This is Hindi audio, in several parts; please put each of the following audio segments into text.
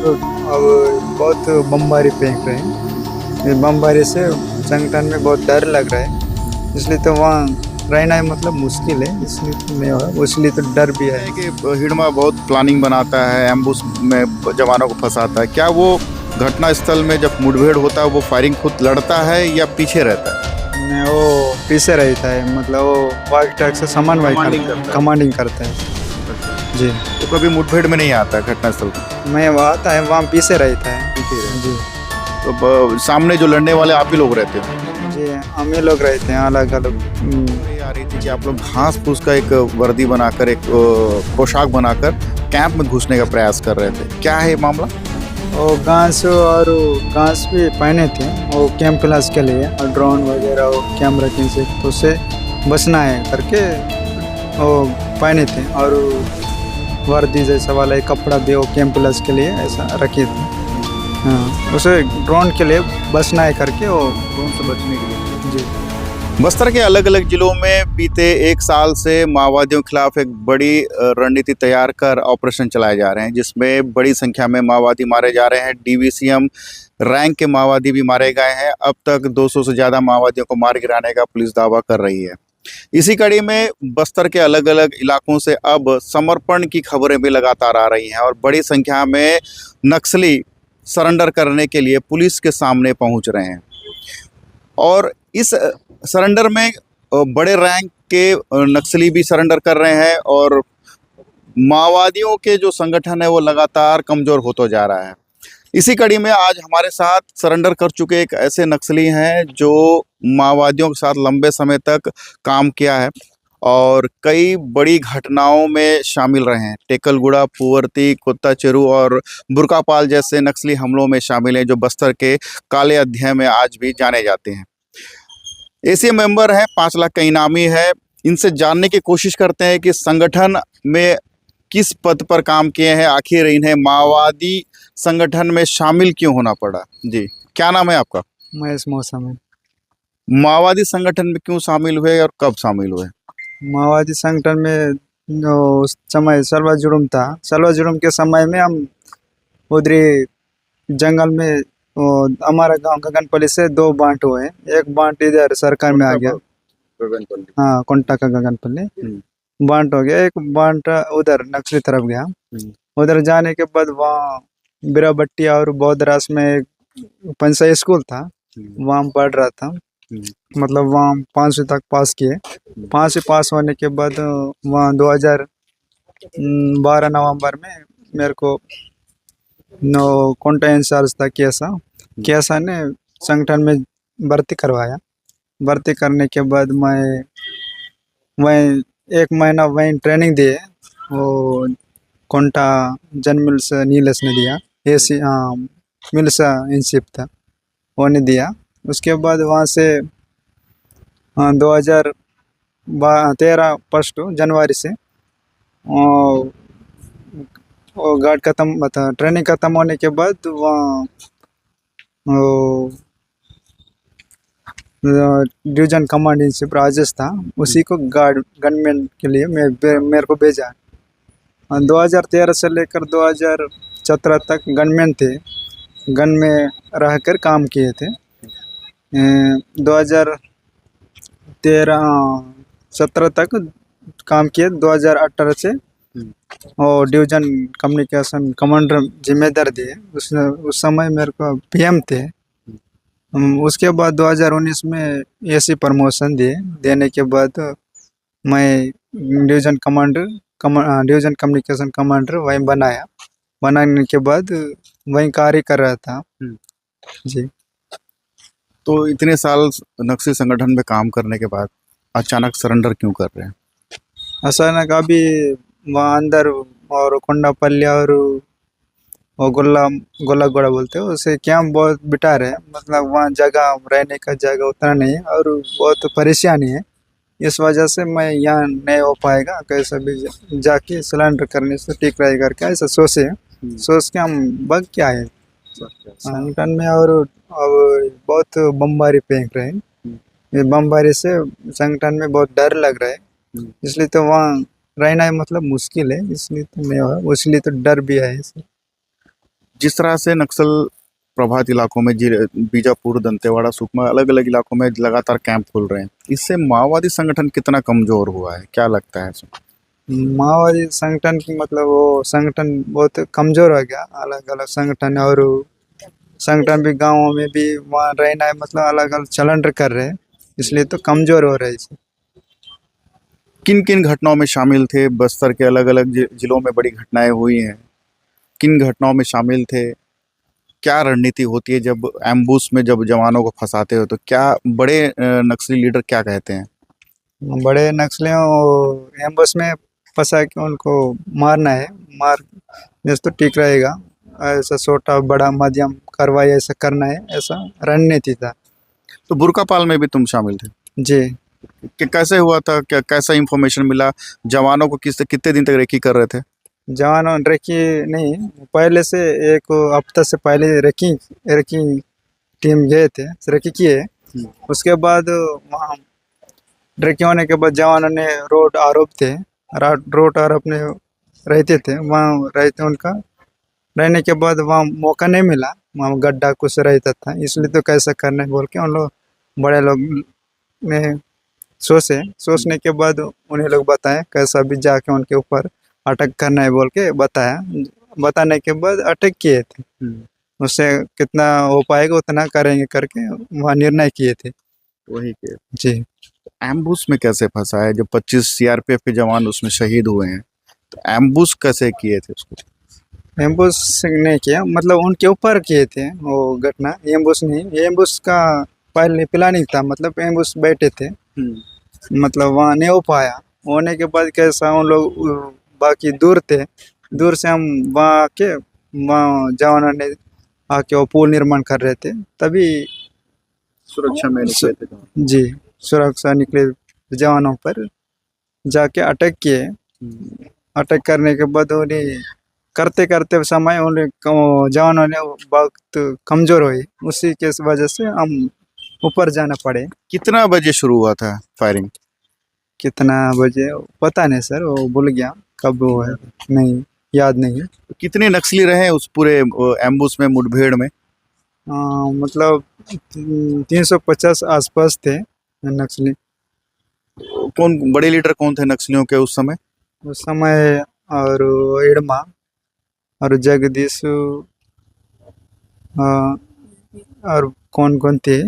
तो अब बहुत बमबारी फेंक रहे हैं। ये बमबारी से संगठन में बहुत डर लग रहा है, इसलिए तो वहाँ रहना है मतलब मुश्किल है, इसलिए तो नहीं हुआ, इसलिए तो डर भी है। है कि हिडमा बहुत प्लानिंग बनाता है, एम्बुश में जवानों को फंसाता है। क्या वो घटना स्थल में जब मुठभेड़ होता है वो फायरिंग खुद लड़ता है या पीछे रहता है? मैं वो पीछे रहता है, मतलब वो वाइट टैग से समन्वय कमांडिंग करता है, करता है। कमांडिंग करता है। अच्छा। जी। तो कभी मुठभेड़ में नहीं आता है घटना स्थल पर? मैं वो आता है वहाँ पीछे रहता है। पीछे रहता जी। है। तो सामने जो लड़ने वाले आप ही लोग रहते हो? जी, हम ही लोग रहते हैं अलग अलग। ये आ रही थी कि आप लोग घास फूस का एक वर्दी बनाकर, एक पोशाक बनाकर कैंप में घुसने का प्रयास कर रहे थे। क्या है ये मामला? वो घास और घास भी पहने थे वो कैंप क्लास के लिए, और ड्रोन वगैरह वो कैमरा से तो उससे बचना है करके वो पहने थे, और वर्दी जैसा वाला एक कपड़ा भी वो कैंप क्लास के लिए ऐसा रखे थे। हाँ, उसे ड्रोन के लिए बचना है करके वो। ड्रोन से बचने के लिए। जी। बस्तर के अलग अलग जिलों में बीते एक साल से माओवादियों के खिलाफ एक बड़ी रणनीति तैयार कर ऑपरेशन चलाए जा रहे हैं, जिसमें बड़ी संख्या में माओवादी मारे जा रहे हैं। डीवीसीएम रैंक के माओवादी भी मारे गए हैं। अब तक 200 से ज़्यादा माओवादियों को मार गिराने का पुलिस दावा कर रही है। इसी कड़ी में बस्तर के अलग अलग इलाकों से अब समर्पण की खबरें भी लगातार आ रही हैं और बड़ी संख्या में नक्सली सरेंडर करने के लिए पुलिस के सामने पहुंच रहे हैं। और इस सरेंडर में बड़े रैंक के नक्सली भी सरेंडर कर रहे हैं और माओवादियों के जो संगठन है वो लगातार कमज़ोर होता जा रहा है। इसी कड़ी में आज हमारे साथ सरेंडर कर चुके एक ऐसे नक्सली हैं जो माओवादियों के साथ लंबे समय तक काम किया है और कई बड़ी घटनाओं में शामिल रहे हैं। टेकलगुड़ा, पुअर्ती, कुत्ता चेरू और बुरकापाल जैसे नक्सली हमलों में शामिल हैं, जो बस्तर के काले अध्याय में आज भी जाने जाते हैं। एसीए मेंबर है, 5 लाख का इनामी है। इनसे जानने की कोशिश करते हैं कि संगठन में किस पद पर काम किए हैं, आखिर इन्हें माओवादी संगठन में शामिल क्यों होना पड़ा। जी, क्या नाम है आपका? महेश मौसम है। माओवादी संगठन में क्यों शामिल हुए और कब शामिल हुए? माओवादी संगठन में उस समय सलवा जुर्म था। सलवा जुर्म के समय में हम उधरी जंगल में हमारा गांव गगनपल्ली से 2 बांट हुए। एक बांट इधर सरकार में आ गया। हाँ, कोंटा का गगनपल्ली बांट हो गया। एक बांट उधर नक्सली तरफ गया। उधर जाने के बाद वहाँ बिराबट्टी और बौद्धरास में एक पंचायत स्कूल था, वहाँ पढ़ रहा था। मतलब वहाँ 5वीं तक पास किए। 5वीं पास होने के बाद वहाँ 2012 नवंबर में मेरे को कोंटा इंचार्ज था केसा ने संगठन में भर्ती करवाया। भर्ती करने के बाद मैं वहीं 1 महीना वहीं ट्रेनिंग दिए। वो कोंटा जन मिल्स नीलेश ने दिया। एसी मिल्स इंशिप था, वो ने दिया। उसके बाद वहाँ से 2013 फर्स्ट जनवरी से वो गार्ड खत्म, ट्रेनिंग खत्म होने के बाद वहाँ डिवीजन कमांडेंटशिप राजेश था, उसी को गार्ड गनमैन के लिए मेरे को भेजा। 2013 से लेकर 2017 तक गनमैन थे, गन में रहकर काम किए थे। 2017 तक काम किए। 2018 से और डिवीजन कम्युनिकेशन कमांडर जिम्मेदार दिए। उस समय मेरे को पीएम थे। उसके बाद 2019 में एसी प्रमोशन देने के बाद मैं डिवीजन डिवीजन कम्युनिकेशन कमांडर वहीं बनाया। बनाने के बाद वहीं कार्य कर रहा था। जी। तो इतने साल नक्सली संगठन में काम करने के बाद अचानक सरेंडर क्यों कर रहे हैं? अचानक अभी वहाँ अंदर और कोंडापल्ली और वो गोला बोलते हैं, उसे कैंप बहुत बिठा रहे हैं। मतलब वहाँ जगह, रहने का जगह उतना नहीं है और बहुत परेशानी है। इस वजह से मैं यहाँ नहीं हो पाएगा, कैसे भी जाके सिलेंडर करने से ठीक रहेगा करके ऐसा सोच के हम बग के आए संगठन में। और अब बहुत बमबारी फेंक रहे हैं। ये बमबारी से संगठन में बहुत डर लग रहा है, इसलिए तो वहाँ रहना है मतलब मुश्किल है, इसलिए तो नहीं हुआ, इसलिए तो डर भी है। जिस तरह से नक्सल प्रभावित इलाकों में बीजापुर, दंतेवाड़ा, सुकमा, अलग अलग इलाकों में लगातार कैंप खुल रहे हैं, इससे माओवादी संगठन कितना कमजोर हुआ है, क्या लगता है इसमें? माओवादी संगठन की मतलब वो संगठन बहुत कमजोर हो गया। अलग अलग संगठन है, और संगठन भी गाँवों में भी वहाँ रहना है, मतलब अलग अलग चलन कर रहे हैं, इसलिए तो कमजोर हो रहे हैं। किन किन घटनाओं में शामिल थे? बस्तर के अलग अलग जिलों में बड़ी घटनाएं हुई हैं, किन घटनाओं में शामिल थे? क्या रणनीति होती है जब एम्बुश में जब जवानों को फंसाते हो, तो क्या बड़े नक्सली लीडर क्या कहते हैं? बड़े नक्सलियों को एम्बुश में फंसा के उनको मारना है, मार जैसे तो ठीक रहेगा। ऐसा छोटा बड़ा मध्यम कार्रवाई ऐसा करना है, ऐसा रणनीति था। तो बुर्कापाल में भी तुम शामिल थे जी। कि कैसे हुआ था, क्या कैसा इंफॉर्मेशन मिला? जवानों को कितने दिन तक रेकी कर रहे थे? जवानों रेकी नहीं, पहले से एक हफ्ता से पहले रेकी रेकी टीम गए थे, रेकी किए। उसके बाद वहाँ रेकी होने के बाद जवानों ने रोड आरोप थे, रोड आरोप ने रहते थे वहाँ, रहते उनका रहने के बाद वहाँ मौका नहीं मिला, वहाँ गड्ढा कुछ रहता था, इसलिए तो कैसा करना है बोल के उन लोग बड़े लोग ने सोचने के बाद उन्हें लोग बताए कैसा भी जाके उनके ऊपर अटैक करना है बोल के बताया। बताने के बाद अटैक किए थे, उससे कितना हो पाएगा उतना करेंगे करके वहाँ निर्णय किए थे। वही के जी। एम्बुश में कैसे फंसा है? जब 25 सीआरपीएफ के जवान उसमें शहीद हुए हैं, तो एम्बुश कैसे किए थे उसको? एम्बुश नहीं किया, मतलब उनके ऊपर किए थे वो घटना। एम्बुश नहीं, एम्बुश का पहले प्लानिंग था, मतलब एम्बुश बैठे थे, मतलब वहाँ नहीं हो पाया। होने के बाद कैसा उन लोग बाकी दूर थे, दूर से हम वहाँ आके वहाँ जवानों ने आके वो पुल निर्माण कर रहे थे, तभी सुरक्षा में निकले थे जवान। जी सुरक्षा निकले जवानों पर जाके अटैक किए। अटैक करने के बाद उन्हें करते करते समय उन्हें जवानों ने बहुत कमजोर हुई, उसी के वजह से हम ऊपर जाना पड़े। कितना बजे शुरू हुआ था फायरिंग? कितना बजे पता नहीं सर, वो भूल गया कब वो है, नहीं याद नहीं। कितने नक्सली रहे उस पूरे एम्बुश में, मुठभेड़ में? मतलब 350 आसपास थे नक्सली। कौन बड़े लीडर कौन थे नक्सलियों के उस समय? उस समय और इड़मा और जगदीश और कौन कौन थे।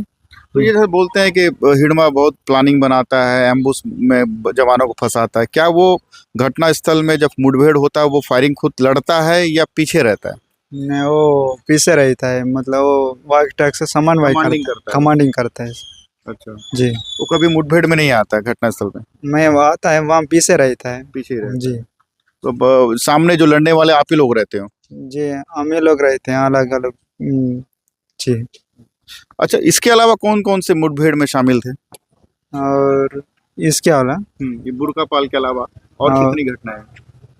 तो ये जैसे बोलते हैं कि हिडमा बहुत प्लानिंग बनाता है, एम्बुश में जवानों को फंसाता है, क्या वो घटना स्थल में जब मुठभेड़ होता है वो फायरिंग खुद लड़ता है या पीछे रहता है? नहीं, वो पीछे रहता है, मतलब वो वाइक टैक से समन्वय करता है, कमांडिंग करता है। अच्छा, जी। वो कभी मुठभेड़ में नहीं आता है घटना स्थल में? मैं वो आता है वहाँ पीछे रहता है। पीछे ही रहता जी। है। तो सामने जो लड़ने वाले आप ही लोग रहते हो? जी, हम ही लोग रहते हैं अलग अलग। जी। अच्छा, इसके अलावा कौन कौन से मुठभेड़ में शामिल थे? और इसके अलावा ये बुर्कापाल के अलावा और और- कितनी घटनाएं?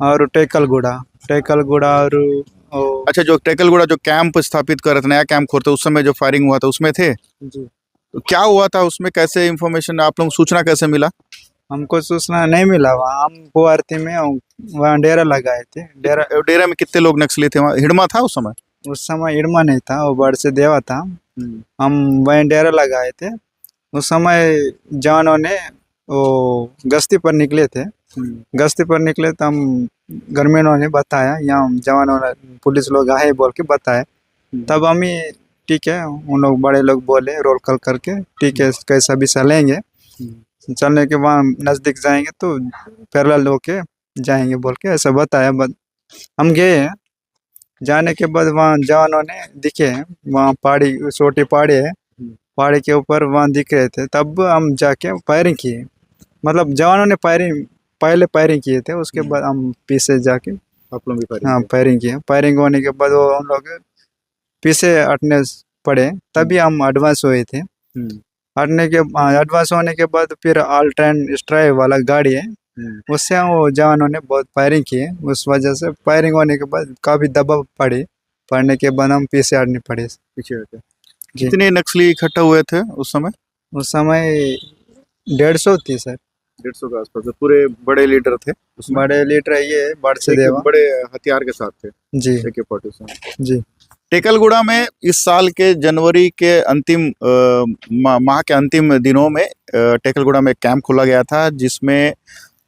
और टेकलगुड़ा और ओ, अच्छा, जो टेकलगुड़ा जो कैंप स्थापित कर रहे थे, नया कैंप खोलते, उस समय जो फायरिंग हुआ था उसमें थे? जी। तो क्या हुआ था उसमें, कैसे इंफॉर्मेशन, आप लोग सूचना कैसे मिला? हमको सूचना नहीं मिला, वहाँ हम गुवाहाटी में वहाँ डेरा लगाए थे। डेरे में कितने लोग नक्सली थे वहाँ? हिडमा था उस समय? उस समय इड़मा नहीं था, वो बड़ से देवा था। हम वहीं डेरा लगाए थे। उस समय जवानों ने वो गश्ती पर निकले थे, गश्ती पर निकले तो हम ग्रामीणों ने बताया, यहाँ जवानों ने पुलिस लोग आए बोल के बताए, तब हम ही ठीक है, उन लोग बड़े लोग बोले रोल कॉल करके ठीक है कैसा भी चलेंगे, चलने के वहाँ नज़दीक जाएंगे तो पैरेलल होके जाएंगे बोल के ऐसा बताया। हम गए, जाने के बाद वहाँ जवानों ने दिखे, वहाँ पहाड़ी छोटी पहाड़ी है, पहाड़ी के ऊपर वहाँ दिख रहे थे, तब हम जाके फायरिंग किए। मतलब जवानों ने पहले फायरिंग किए थे, उसके बाद हम पीछे जाके आप लोग भी फायरिंग हाँ किए? फायरिंग किए। फायरिंग होने के बाद वो हम लोग पीछे हटने पड़े, तभी हम एडवांस हुए थे। हटने के एडवांस होने के बाद फिर ऑल ट्रेन स्ट्राइक वाला गाड़ी है, उससे वो जवानों ने बहुत फायरिंग किए, उस वजह से फायरिंग होने के बाद काफ़ी दबाव पड़ने के बाद हम पीछे हटने पड़े। पीछे हटे। जी। कितने नक्सली इकट्ठा हुए थे उस समय? उस समय 150 थी सर। 150 के आसपास। तो पूरे बड़े लीडर थे उसमें? बड़े लीडर ये बड़ से एक देवा। बड़े हथियार के साथ थे? जी। AK-47। जी। टेकलगुड़ा में इस साल के जनवरी के अंतिम माह के अंतिम दिनों में टेकलगुड़ा में एक कैंप खोला गया था, जिसमें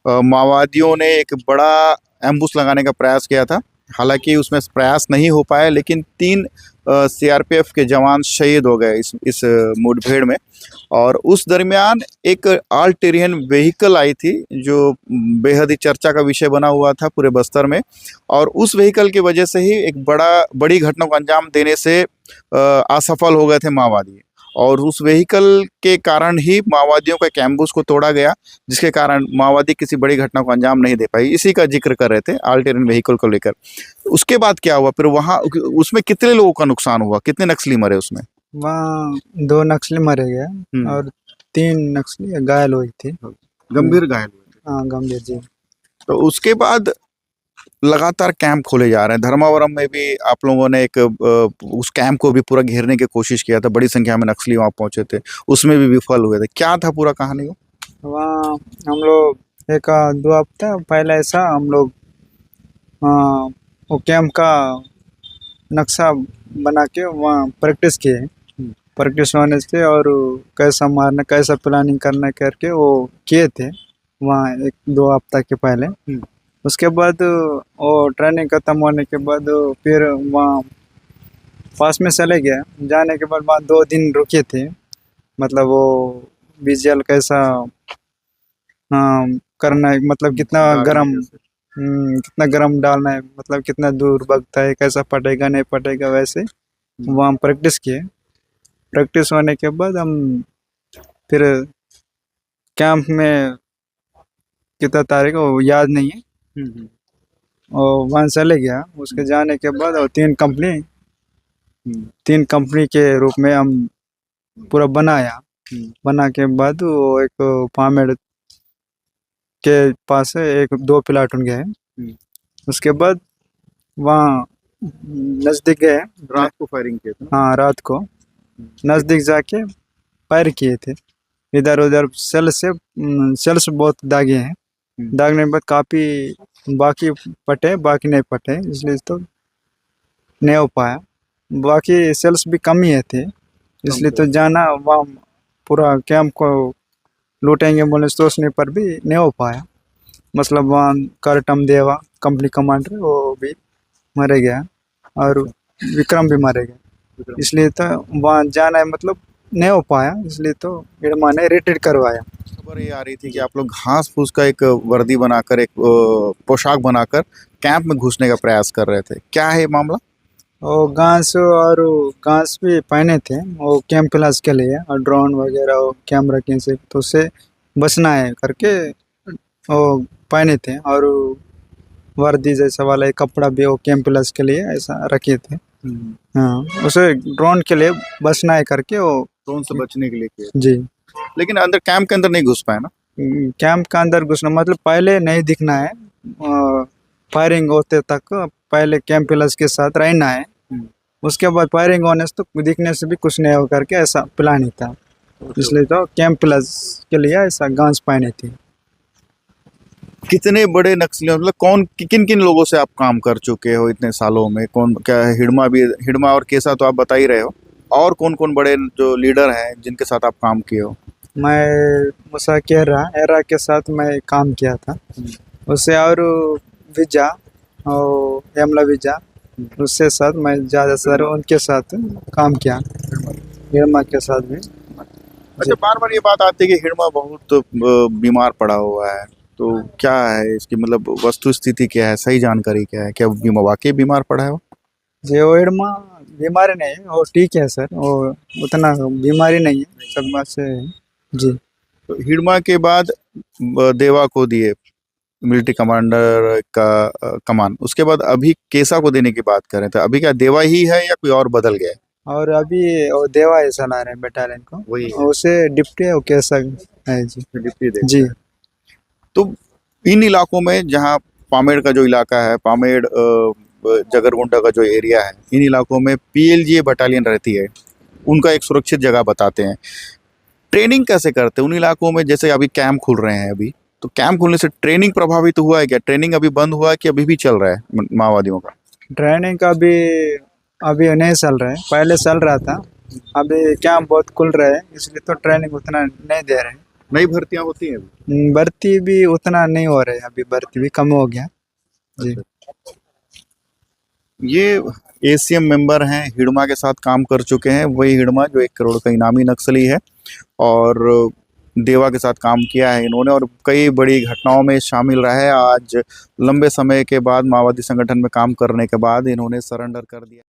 माओवादियों ने एक बड़ा एम्बुश लगाने का प्रयास किया था। हालांकि उसमें प्रयास नहीं हो पाया, लेकिन 3 सीआरपीएफ के जवान शहीद हो गए इस मुठभेड़ में। और उस दरमियान एक अल्टेरियन व्हीकल आई थी, जो बेहद ही चर्चा का विषय बना हुआ था पूरे बस्तर में। और उस व्हीकल की वजह से ही एक बड़ी घटना को अंजाम देने से असफल हो गए थे माओवादी। और उस व्हीकल के कारण ही माओवादियों का कैम्बुस को तोड़ा गया, जिसके कारण माओवादी किसी बड़ी घटना को अंजाम नहीं दे पाई। इसी का जिक्र कर रहे थे अल्टेरियन व्हीकल को लेकर। उसके बाद क्या हुआ फिर वहाँ, उसमें कितने लोगों का नुकसान हुआ, कितने नक्सली मरे उसमें? वहाँ 2 नक्सली मारे गए और 3 नक्सली घायल हुई थी। गंभीर घायल हुए। हाँ, गंभीर जी। तो उसके बाद लगातार कैंप खोले जा रहे हैं। धर्मावरम में भी आप लोगों ने एक उस कैंप को भी पूरा घेरने की कोशिश किया था, बड़ी संख्या में नक्सली वहाँ पहुंचे थे, उसमें भी विफल हुए थे। क्या था पूरा कहानी वो? वहाँ हम लोग 1-2 हफ्ता पहले ऐसा हम लोग वो कैंप का नक्शा बना के वहाँ प्रैक्टिस किए। प्रैक्टिस होने से और कैसा मारना, कैसा प्लानिंग करना करके वो किए थे वहाँ 1-2 हफ्ता के पहले। उसके बाद वो ट्रेनिंग खत्म होने के बाद फिर वहाँ पास में चले गए। जाने के बाद वहाँ 2 दिन रुके थे। मतलब वो विजुअल कैसा करना है, मतलब कितना गरम डालना है, मतलब कितना दूर भगता है, कैसा पटेगा नहीं पटेगा, वैसे वहाँ प्रैक्टिस किए। प्रैक्टिस होने के बाद हम फिर कैंप में कितना तारीख वो याद नहीं है, और वहाँ चले गया। उसके जाने के बाद और 3 कंपनी के रूप में हम पूरा बनाया। बना के बाद वो एक पामेड़ के पास है 1-2 प्लाटून गए। उसके बाद वहाँ नज़दीक गए, रात को फायरिंग किए थे? हाँ, रात को नज़दीक जाके फायर किए थे। इधर उधर सेल्स बहुत दागे हैं। दागने के बाद काफ़ी बाकी नहीं पटे, इसलिए तो नहीं हो पाया। बाकी सेल्स भी कम ही थे, इसलिए तो जाना वहाँ पूरा कैंप को लूटेंगे बोले सोचने पर भी नहीं हो पाया। मतलब वहाँ करटम देवा कंपनी कमांडर वो भी मारे गया और विक्रम भी मारे गए, इसलिए तो वहाँ जाना है मतलब नहीं हो पाया, इसलिए तो हिडमा ने रिट्रीट करवाया। खबर ये आ रही थी कि आप लोग घास फूस का एक वर्दी बनाकर, एक पोशाक बनाकर कैंप में घुसने का प्रयास कर रहे थे। क्या है मामला? वो घास भी पहने थे वो कैंपलास के लिए, और ड्रोन वगैरह वो कैमरा के से तो उससे बचना है करके वो पहने थे। और वर्दी जैसा वाला एक कपड़ा भी वो कैंपलास के लिए ऐसा रखे थे। हाँ, उसे ड्रोन के लिए बचना है करके वो ड्रोन से बचने के लिए किया। जी। लेकिन अंदर कैंप के अंदर नहीं घुस पाए ना? कैंप का अंदर घुसना मतलब पहले नहीं दिखना है, फायरिंग होते तक पहले कैंपलास के साथ रहना है। उसके बाद फायरिंग होने से तो दिखने से भी कुछ नहीं हो करके ऐसा प्लान ही था, इसलिए तो कैंपलास के लिए ऐसा गांस पहने थे। कितने बड़े नक्सली, मतलब किन किन लोगों से आप काम कर चुके हो इतने सालों में? क्या हिडमा और केसा तो आप बता ही रहे हो, और कौन कौन बड़े जो लीडर हैं जिनके साथ आप काम किए हो? मैं मूसा एरा के साथ मैं काम किया था, उससे और विजा और यमला विजा, उससे साथ मैं ज़्यादा सर उनके साथ काम किया, हिडमा के साथ भी। अच्छा, बार बार ये बात आती है कि हिडमा बहुत बीमार पड़ा हुआ है, तो क्या है इसकी मतलब वस्तु स्थिति क्या है, सही जानकारी क्या है? क्या वाकई बीमार पड़ा है वो? जी, वो हिडमा बीमारी नहीं है, वो ठीक है सर, वो उतना बीमारी नहीं है, सब बात से है जी। तो हिडमा के बाद देवा को दिए मिलिट्री कमांडर का कमान, उसके बाद अभी केसा को देने की बात कर रहे थे। अभी क्या देवा ही है या कोई और बदल गया? और अभी वो देवा ही चला रहे हैं बटालियन को, वही उसे डिप्टी वो कैसा है जी। डिप्टी जी। तो इन इलाकों में, जहाँ पामेड़ का जो इलाका है, पामेड़ जगरगुंडा का जो एरिया है, इन इलाकों में पीएलजीए बटालियन रहती है, उनका एक सुरक्षित जगह बताते हैं। ट्रेनिंग कैसे करते हैं उन इलाकों में? जैसे अभी कैंप खुल रहे हैं, अभी तो कैंप खुलने से ट्रेनिंग प्रभावित हुआ है क्या? ट्रेनिंग अभी बंद हुआ है कि अभी भी चल रहा है माओवादियों का? ट्रेनिंग का भी अभी नहीं चल रहे, पहले चल रहा था। अभी कैंप बहुत खुल रहे हैं, इसलिए तो ट्रेनिंग उतना नहीं दे रहे। नई भर्तियां होती हैं अभी? भर्ती भी उतना नहीं हो रहे, अभी भर्ती भी कम हो गया जी। ये एसीएम मेंबर हैं, हिडमा के साथ काम कर चुके हैं। वही हिडमा जो 1 करोड़ का इनामी नक्सली है और देवा के साथ काम किया है इन्होंने और कई बड़ी घटनाओं में शामिल रहा है। आज लंबे समय के बाद माओवादी संगठन में काम करने के बाद इन्होंने सरेंडर कर दिया।